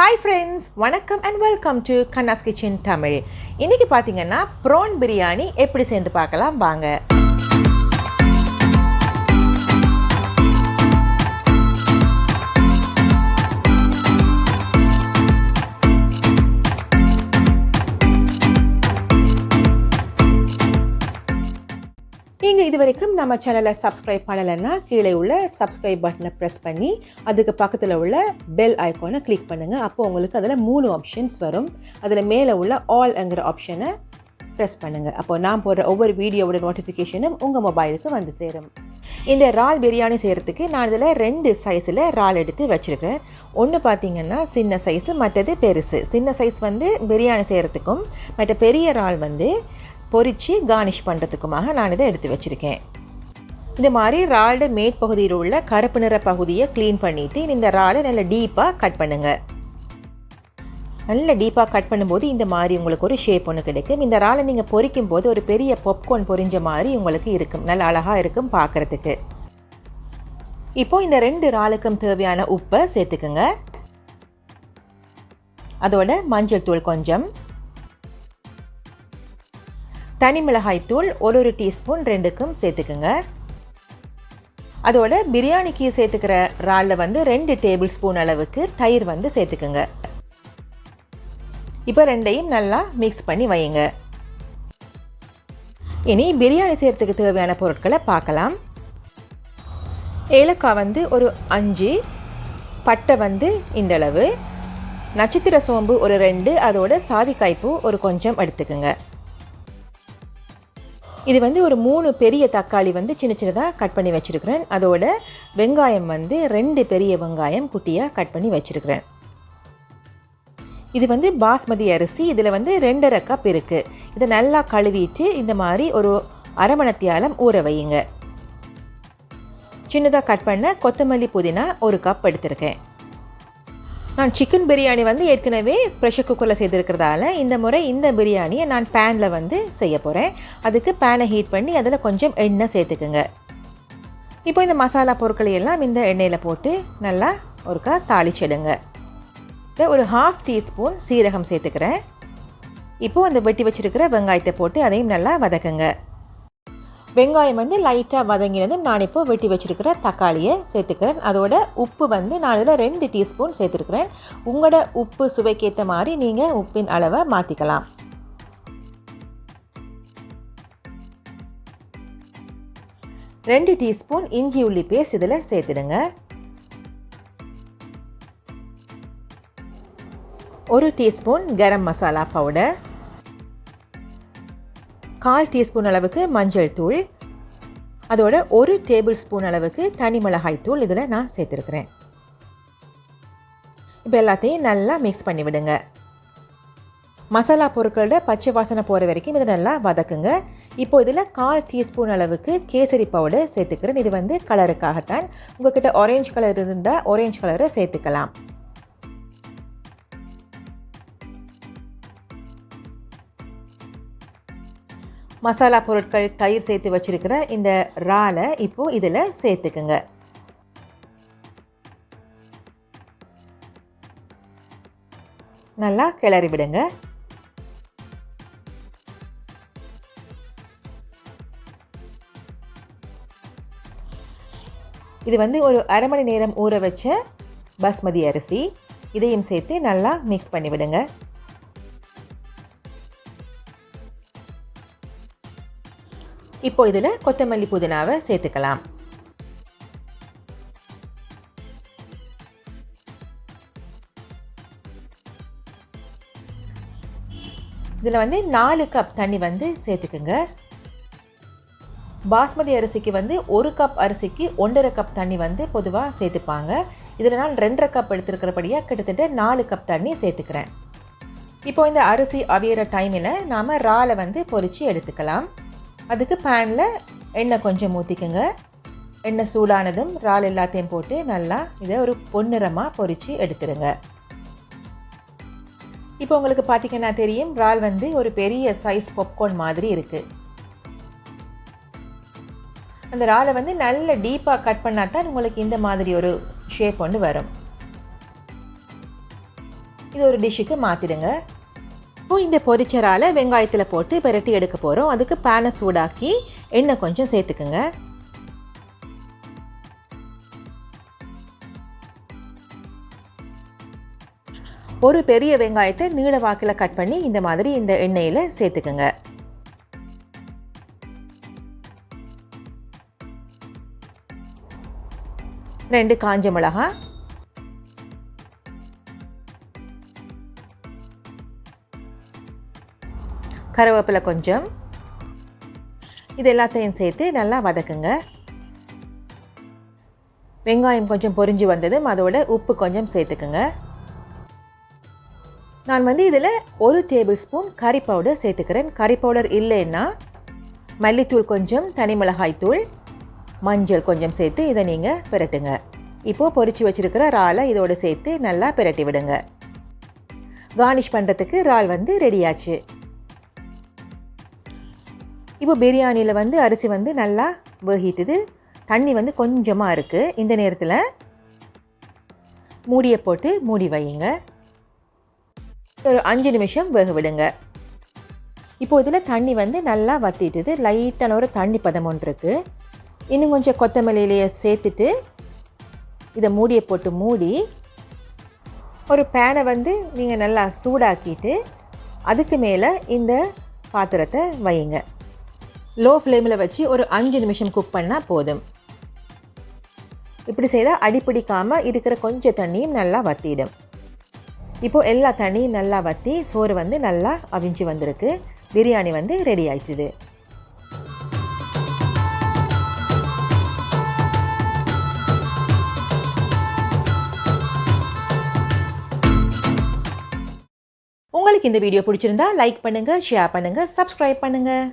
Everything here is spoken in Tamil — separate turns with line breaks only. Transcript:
ஹாய் ஃப்ரெண்ட்ஸ், வணக்கம் and welcome to Kanna's kitchen Tamil. இன்றைக்கி பார்த்தீங்கன்னா ப்ரான் பிரியாணி எப்படி சேர்ந்து பார்க்கலாம் வாங்க. நீங்கள் இது வரைக்கும் நம்ம சேனலை சப்ஸ்கிரைப் பண்ணலைன்னா கீழே உள்ள சப்ஸ்கிரைப் பட்டனை ப்ரெஸ் பண்ணி அதுக்கு பக்கத்தில் உள்ள பெல் ஐக்கானை கிளிக் பண்ணுங்கள். அப்போது உங்களுக்கு அதில் 3 ஆப்ஷன்ஸ் வரும். அதில் மேலே உள்ள ஆல்ங்கிற ஆப்ஷனை ப்ரெஸ் பண்ணுங்கள். அப்போது நான் போடுற ஒவ்வொரு வீடியோவோட நோட்டிஃபிகேஷனும் உங்கள் மொபைலுக்கு வந்து சேரும். இந்த இறால் பிரியாணி செய்கிறதுக்கு நான் இதில் 2 சைஸில் இறால் எடுத்து வச்சுருக்கிறேன். ஒன்று பார்த்திங்கன்னா சின்ன சைஸு, மற்றது பெருசு. சின்ன சைஸ் வந்து பிரியாணி செய்கிறதுக்கும், மற்ற பெரிய இறால் வந்து பொரித்து கார்னிஷ் பண்ணுறதுக்குமாக நான் இதை எடுத்து வச்சுருக்கேன். இந்த மாதிரி இறாலோட மேற்பகுதியில் உள்ள கருப்பு நிற பகுதியை க்ளீன் பண்ணிவிட்டு இந்த இறாலை நல்லா டீப்பாக கட் பண்ணுங்கள். நல்லா டீப்பாக கட் பண்ணும்போது இந்த மாதிரி உங்களுக்கு ஒரு ஷேப் ஒன்று கிடைக்கும். இந்த இறாலை நீங்கள் பொரிக்கும் போது ஒரு பெரிய பாப்கார்ன் பொரிஞ்ச மாதிரி உங்களுக்கு இருக்கும். நல்லா அழகாக இருக்கும் பார்க்குறதுக்கு. இப்போது இந்த 2 இறாலுக்கும் தேவையான உப்பை சேர்த்துக்குங்க. அதோட மஞ்சள் தூள் கொஞ்சம், தனி மிளகாய் தூள் 1 டீஸ்பூன் 2க்கும் சேர்த்துக்குங்க. அதோட பிரியாணிக்கு சேர்த்துக்கிற இறாலில் வந்து 2 டேபிள் ஸ்பூன் அளவுக்கு தயிர் வந்து சேர்த்துக்குங்க. இப்போ 2ஐயும் நல்லா மிக்ஸ் பண்ணி வையுங்க. இனி பிரியாணி செய்கிறதுக்கு தேவையான பொருட்களை பார்க்கலாம். ஏலக்காய் வந்து ஒரு 5, பட்டை வந்து இந்தளவு, நட்சத்திர சோம்பு ஒரு 2, அதோட சாதிக்காய்ப்பூ ஒரு கொஞ்சம் எடுத்துக்குங்க. இது வந்து ஒரு 3 பெரிய தக்காளி வந்து சின்ன சின்னதாக கட் பண்ணி வச்சுருக்கிறேன். அதோட வெங்காயம் வந்து 2 பெரிய வெங்காயம் குட்டியாக கட் பண்ணி வச்சுருக்கிறேன். இது வந்து பாஸ்மதி அரிசி. இதில் வந்து 2.5 கப் இருக்குது. இதை நல்லா கழுவிட்டு இந்த மாதிரி ஒரு அரை மணித்தியாலம் ஊற வையுங்க. சின்னதாக கட் பண்ண கொத்தமல்லி புதினா 1 கப் எடுத்திருக்கேன். நான் சிக்கன் பிரியாணி வந்து ஏற்கனவே ப்ரெஷர் குக்கரில் செய்திருக்கிறதால இந்த முறை இந்த பிரியாணியை நான் பேனில் வந்து செய்ய போகிறேன். அதுக்கு பேனை ஹீட் பண்ணி அதில் கொஞ்சம் எண்ணெய் சேர்த்துக்குங்க. இப்போ இந்த மசாலா பொருட்களை எல்லாம் இந்த எண்ணெயில் போட்டு நல்லா ஒருக்கா தாளிச்சிடுங்க. ஒரு 1/2 டீஸ்பூன் சீரகம் சேர்த்துக்கிறேன். இப்போது அந்த வெட்டி வச்சுருக்கிற வெங்காயத்தை போட்டு அதையும் நல்லா வதக்குங்க. வெங்காயம் வந்து லைட்டாக வதங்கினதும் நான் இப்போது வெட்டி வச்சுருக்கிற தக்காளியை சேர்த்துக்கிறேன். அதோட உப்பு வந்து நான் இதில் 2 டீஸ்பூன் சேர்த்துருக்கிறேன். உங்களோட உப்பு சுவைக்கேற்ற மாதிரி நீங்கள் உப்பின் அளவை மாற்றிக்கலாம். ரெண்டு டீஸ்பூன் இஞ்சி உள்ளி பேஸ்ட் இதில் சேர்த்துடுங்க. 1 teaspoon garam masala powder, 1/4 teaspoon அளவுக்கு மஞ்சள் தூள், அதோட 1 டேபிள் ஸ்பூன் அளவுக்கு தனி மிளகாய் தூள் இதில் நான் சேர்த்துருக்கிறேன். இப்போ எல்லாத்தையும் நல்லா மிக்ஸ் பண்ணி விடுங்க. மசாலா பொருட்களோட பச்சை வாசனை போகிற வரைக்கும் இதை நல்லா வதக்குங்க. இப்போ இதில் 1/4 டீஸ்பூன் அளவுக்கு கேசரி பவுடர் சேர்த்துக்கிறேன். இது வந்து கலருக்காகத்தான். உங்கள்கிட்ட ஆரஞ்சு கலர் இருந்தால் ஆரஞ்சு கலரை சேர்த்துக்கலாம். மசாலா பொருட்கள், தயிர் சேர்த்து வச்சுருக்கிற இந்த இறாலை இப்போது இதில் சேர்த்துக்குங்க. நல்லா கிளறி விடுங்க. இது வந்து ஒரு அரை மணி நேரம் ஊற வச்ச பாஸ்மதி அரிசி. இதையும் சேர்த்து நல்லா மிக்ஸ் பண்ணி விடுங்க. இப்போ இதில் கொத்தமல்லி புதினாவை சேர்த்துக்கலாம். இதில் வந்து 4 கப் தண்ணி வந்து சேர்த்துக்குங்க. பாஸ்மதி அரிசிக்கு வந்து 1 கப் அரிசிக்கு 1.5 கப் தண்ணி வந்து பொதுவாக சேர்த்துப்பாங்க. இதில் நான் 2.5 கப் எடுத்துருக்கிறபடியாக கிட்டத்தட்ட 4 கப் தண்ணி சேர்த்துக்கிறேன். இப்போ இந்த அரிசி அவியிற டைமில் நாம் இறாலை வந்து பொரித்து எடுத்துக்கலாம். அதுக்கு பேனில் எண்ணெய் கொஞ்சம் ஊற்றிக்குங்க. எண்ணெய் சூடானதும் இறால் எல்லாத்தையும் போட்டு நல்லா இதை ஒரு பொன்னிறமாக பொரித்து எடுத்துடுங்க. இப்போ உங்களுக்கு பார்த்திங்கன்னா தெரியும், இறால் வந்து ஒரு பெரிய சைஸ் பாப்கார்ன் மாதிரி இருக்குது. அந்த இறாலை வந்து நல்ல டீப்பாக கட் பண்ணால் தான் உங்களுக்கு இந்த மாதிரி ஒரு ஷேப் ஒன்று வரும். இது ஒரு டிஷ்ஷுக்கு மாற்றிடுங்க. இப்போ இந்த பொரிச்சரால் வெங்காயத்தில் போட்டு பிரட்டி எடுக்க போகிறோம். அதுக்கு பேனை சூடாக்கி எண்ணெய் கொஞ்சம் சேர்த்துக்குங்க. ஒரு பெரிய வெங்காயத்தை நீள வாக்கில் கட் பண்ணி இந்த மாதிரி இந்த எண்ணெயில் சேர்த்துக்குங்க. ரெண்டு காஞ்ச மிளகாய், கருவேப்பிலை கொஞ்சம், இது எல்லாத்தையும் சேர்த்து நல்லா வதக்குங்க. வெங்காயம் கொஞ்சம் பொரிஞ்சு வந்ததும் அதோட உப்பு கொஞ்சம் சேர்த்துக்குங்க. நான் இதில் 1 டேபிள் ஸ்பூன் கறி பவுடர் சேர்த்துக்கிறேன். கறி பவுடர் இல்லைன்னா மல்லித்தூள் கொஞ்சம், தனி மிளகாய் தூள், மஞ்சள் கொஞ்சம் சேர்த்து இதை நீங்கள் பிரட்டுங்க. இப்போது பொரிச்சு வச்சுருக்கிற இறாலை இதோடு சேர்த்து நல்லா பிரட்டி விடுங்க. கார்னிஷ் பண்ணுறதுக்கு இறால் ரெடியாச்சு. இப்போ பிரியாணியில் அரிசி நல்லா வேகிட்டுது. தண்ணி கொஞ்சமாக இருக்குது. இந்த நேரத்தில் மூடியை போட்டு மூடி வையுங்க. ஒரு 5 நிமிஷம் வேக விடுங்க. இப்போ இதில் தண்ணி நல்லா வற்றிட்டுது. லைட்டான ஒரு தண்ணி பதம் ஒன்று இருக்குது. இன்னும் கொஞ்சம் கொத்தமல்லியிலையே சேர்த்துட்டு இதை மூடியை போட்டு மூடி ஒரு பேனை நீங்கள் நல்லா சூடாக்கிட்டு அதுக்கு மேலே இந்த பாத்திரத்தை வையுங்க. லோ ஃப்ளேமில் வச்சு ஒரு 5 நிமிஷம் குக் பண்ணால் போதும். இப்படி செய்தால் அடிப்பிடிக்காமல் இருக்கிற கொஞ்சம் தண்ணியும் நல்லா வற்றிடும். இப்போது எல்லா தண்ணியும் நல்லா வற்றி சோறு நல்லா அவிஞ்சு வந்திருக்கு. பிரியாணி ரெடி ஆயிடுச்சுது. உங்களுக்கு இந்த வீடியோ பிடிச்சிருந்தா லைக் பண்ணுங்கள், ஷேர் பண்ணுங்கள், சப்ஸ்கிரைப் பண்ணுங்கள்.